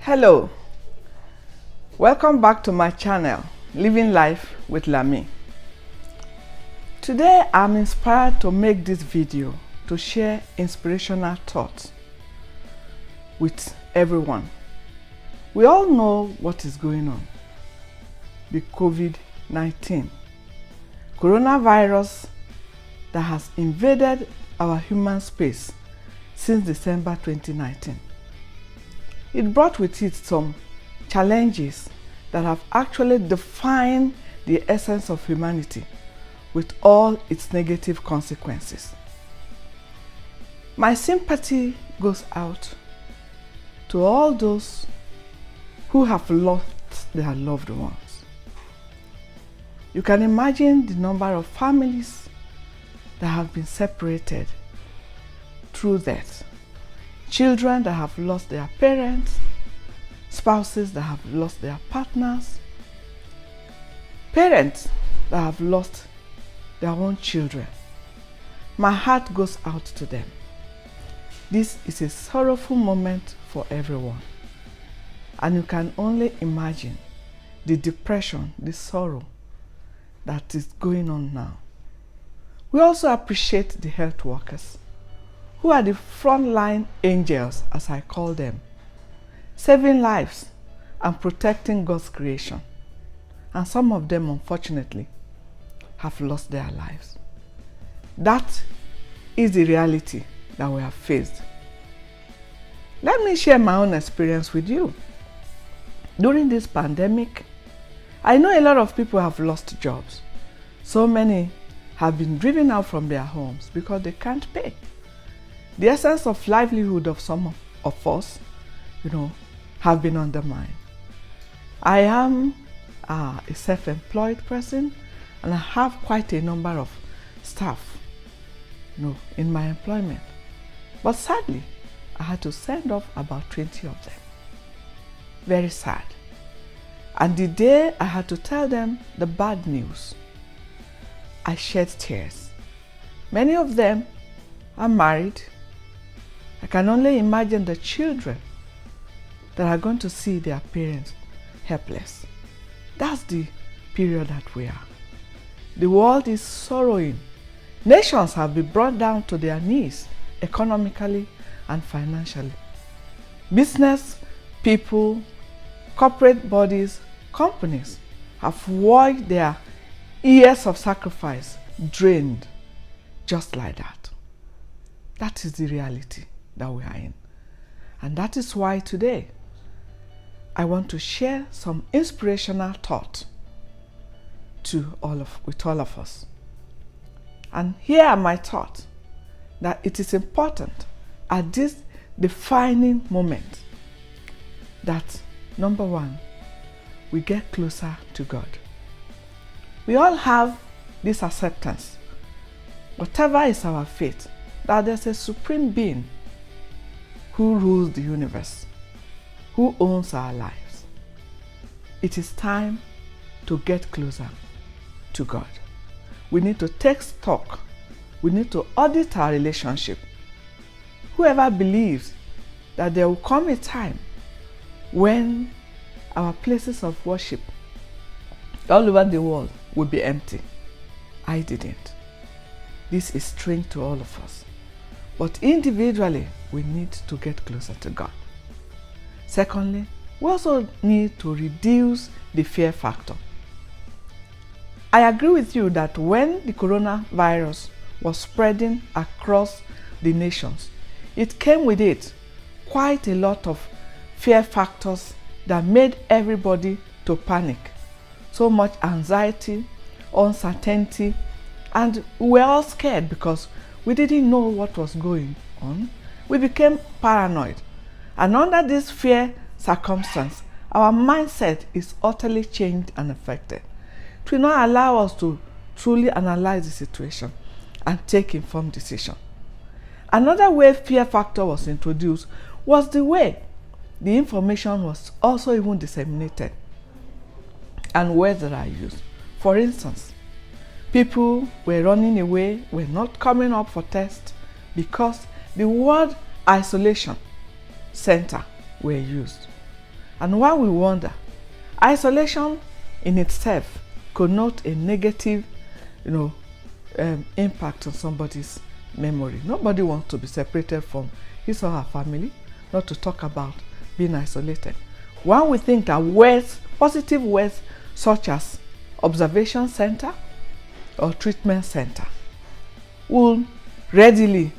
Hello, welcome back to my channel, Living Life with Lami. Today I'm inspired to make this video to share inspirational thoughts with everyone. We all know what is going on. The COVID-19 coronavirus that has invaded our human space since December 2019. It brought with it some challenges that have actually defined the essence of humanity with all its negative consequences. My sympathy goes out to all those who have lost their loved ones. You can imagine the number of families that have been separated through death. Children that have lost their parents, spouses that have lost their partners, parents that have lost their own children. My heart goes out to them. This is a sorrowful moment for everyone, and you can only imagine the depression, the sorrow that is going on now. We also appreciate the health workers, who are the frontline angels, as I call them, saving lives and protecting God's creation. And some of them, unfortunately, have lost their lives. That is the reality that we have faced. Let me share my own experience with you. During this pandemic, I know a lot of people have lost jobs. So many have been driven out from their homes because they can't pay. The essence of livelihood of some of us, have been undermined. I am a self-employed person, and I have quite a number of staff, in my employment. But sadly, I had to send off about 20 of them. Very sad. And the day I had to tell them the bad news, I shed tears. Many of them are married. I can only imagine the children that are going to see their parents helpless. That's the period that we are. The world is sorrowing. Nations have been brought down to their knees economically and financially. Business people, corporate bodies, companies have watched their years of sacrifice drained just like that. That is the reality that we are in. And that is why today I want to share some inspirational thoughts with all of us. And here are my thoughts, that it is important at this defining moment that, number one, we get closer to God. We all have this acceptance, whatever is our faith, that there's a supreme being who rules the universe, who owns our lives. It is time to get closer to God. We need to take stock. We need to audit our relationship. Whoever believes that there will come a time when our places of worship all over the world will be empty. I didn't. This is strange to all of us. But individually, we need to get closer to God. Secondly, we also need to reduce the fear factor. I agree with you that when the coronavirus was spreading across the nations, it came with it quite a lot of fear factors that made everybody to panic. So much anxiety, uncertainty, and we were all scared because we didn't know what was going on. We became paranoid. And under this fear circumstance, our mindset is utterly changed and affected. It will not allow us to truly analyze the situation and take informed decision. Another way fear factor was introduced was the way the information was also even disseminated and words that are used. For instance, people were running away, were not coming up for tests because the word isolation center were used. And while we wonder, isolation in itself connotes a negative, impact on somebody's memory. Nobody wants to be separated from his or her family, not to talk about being isolated. When we think that words, positive words such as observation center or treatment center will readily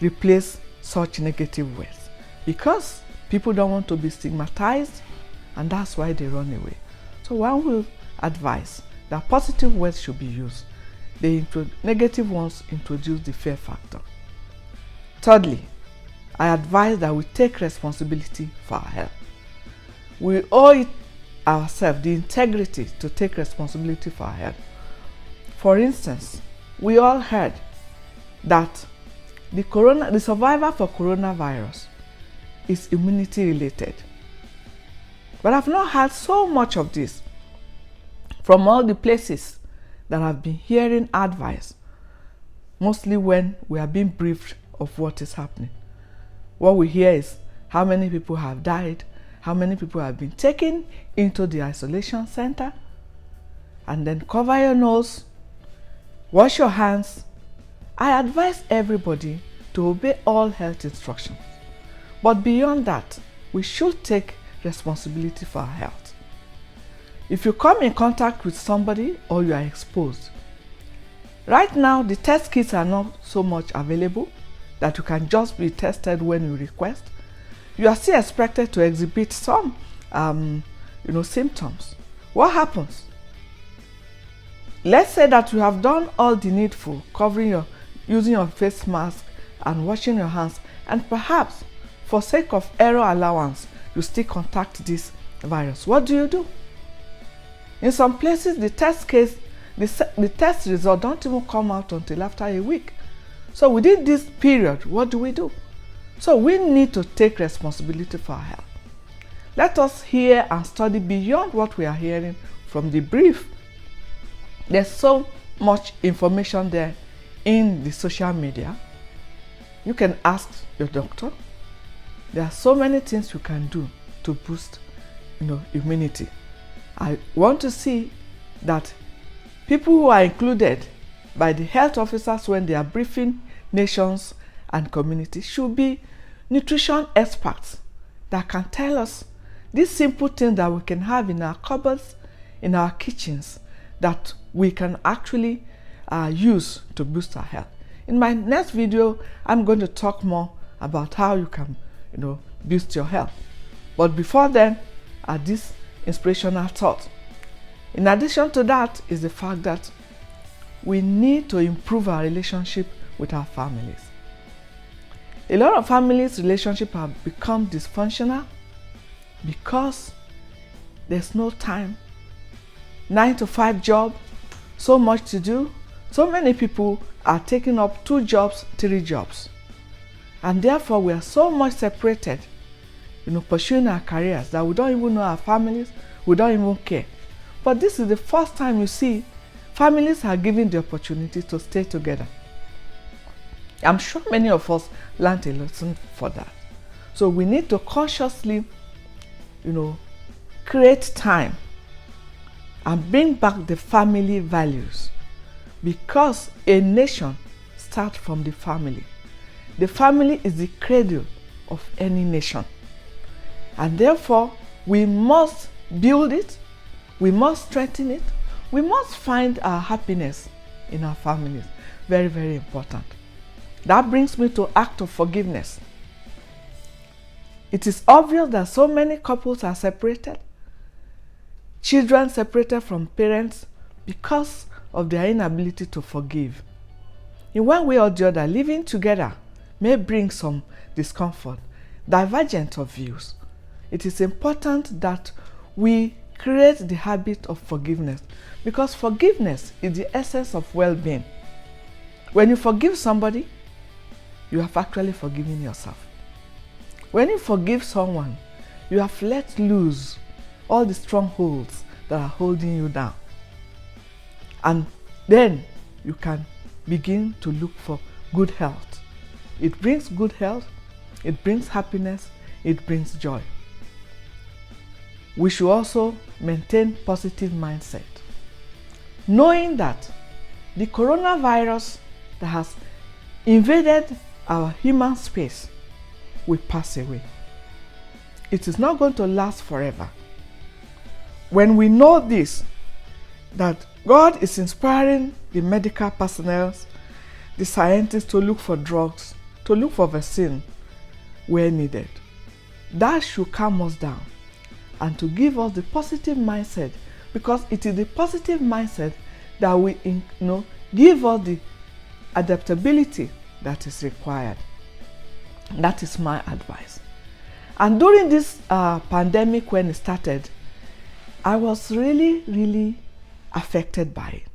replace such negative words, because people don't want to be stigmatized, and that's why they run away. So one will advise that positive words should be used. Negative ones introduce the fear factor. Thirdly, I advise that we take responsibility for our health. We owe it ourselves the integrity to take responsibility for our health. For instance, we all heard that the survival for coronavirus is immunity related. But I've not heard so much of this from all the places that I've been hearing advice, mostly when we are being briefed of what is happening. What we hear is how many people have died, how many people have been taken into the isolation center, and then cover your nose, wash your hands. I advise everybody to obey all health instructions. But beyond that, we should take responsibility for our health. If you come in contact with somebody or you are exposed, right now the test kits are not so much available that you can just be tested when you request. You are still expected to exhibit some symptoms. What happens? Let's say that you have done all the needful, using your face mask and washing your hands, and perhaps for sake of error allowance, you still contact this virus. What do? In some places, the test result don't even come out until after a week. So within this period, what do? So we need to take responsibility for our health. Let us hear and study beyond what we are hearing from the brief. There's so much information there in the social media. You can ask your doctor. There are so many things you can do to boost immunity. I want to see that people who are included by the health officers when they are briefing nations and communities should be nutrition experts that can tell us these simple things that we can have in our cupboards, in our kitchens, that we can actually use to boost our health. In my next video, I'm going to talk more about how you can boost your health. But before then, this inspirational thought. In addition to that is the fact that we need to improve our relationship with our families. A lot of families' relationships have become dysfunctional because there's no time. 9-to-5 job, so much to do. So many people are taking up 2 jobs, 3 jobs. And therefore we are so much separated, pursuing our careers, that we don't even know our families, we don't even care. But this is the first time you see families are given the opportunity to stay together. I'm sure many of us learned a lesson for that. So we need to consciously, create time and bring back the family values, because a nation starts from the family. The family is the cradle of any nation. And therefore, we must build it, we must strengthen it, we must find our happiness in our families. Very, very important. That brings me to act of forgiveness. It is obvious that so many couples are separated, children separated from parents because of their inability to forgive. In one way or the other, living together may bring some discomfort, divergence of views. It is important that we create the habit of forgiveness, because forgiveness is the essence of well-being. When you forgive somebody, you have actually forgiven yourself. When you forgive someone, you have let loose all the strongholds that are holding you down. And then you can begin to look for good health. It brings good health, it brings happiness, it brings joy. we should also maintain positive mindset, knowing that the coronavirus that has invaded our human space will pass away. It is not going to last forever. When we know this, that God is inspiring the medical personnel, the scientists to look for drugs, to look for vaccine where needed, that should calm us down and to give us the positive mindset, because it is the positive mindset that will give us the adaptability that is required. That is my advice. And during this pandemic, when it started, I was really affected by it.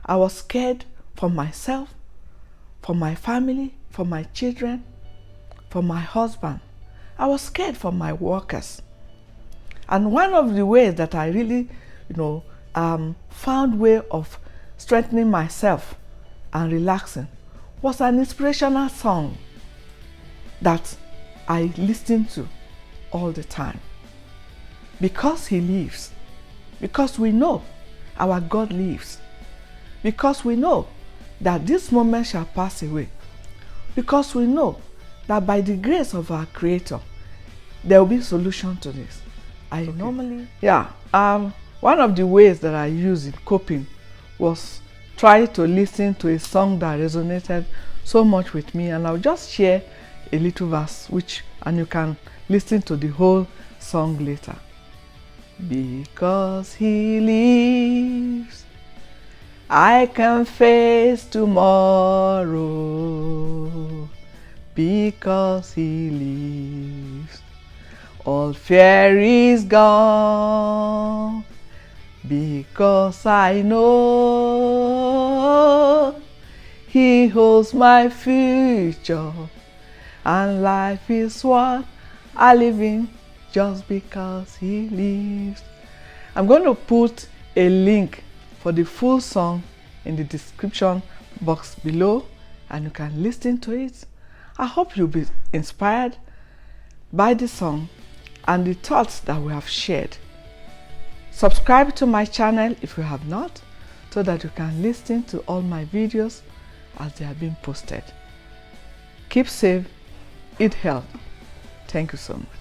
I was scared for myself, for my family, for my children, for my husband. I was scared for my workers. And one of the ways that I really, found way of strengthening myself and relaxing was an inspirational song that I listened to all the time. Because He lives, because we know our God lives, because we know that this moment shall pass away, because we know that by the grace of our Creator, there will be a solution to this. One of the ways that I use in coping was try to listen to a song that resonated so much with me, and I'll just share a little verse and you can listen to the whole song later. Because He lives, I can face tomorrow. Because He lives, all fear is gone. Because I know He holds my future, and life is what I live in just because He lives. I'm going to put a link for the full song in the description box below, and you can listen to it. I hope you'll be inspired by the song and the thoughts that we have shared. Subscribe to my channel if you have not, so that you can listen to all my videos as they are being posted. Keep safe, eat healthy. Thank you so much.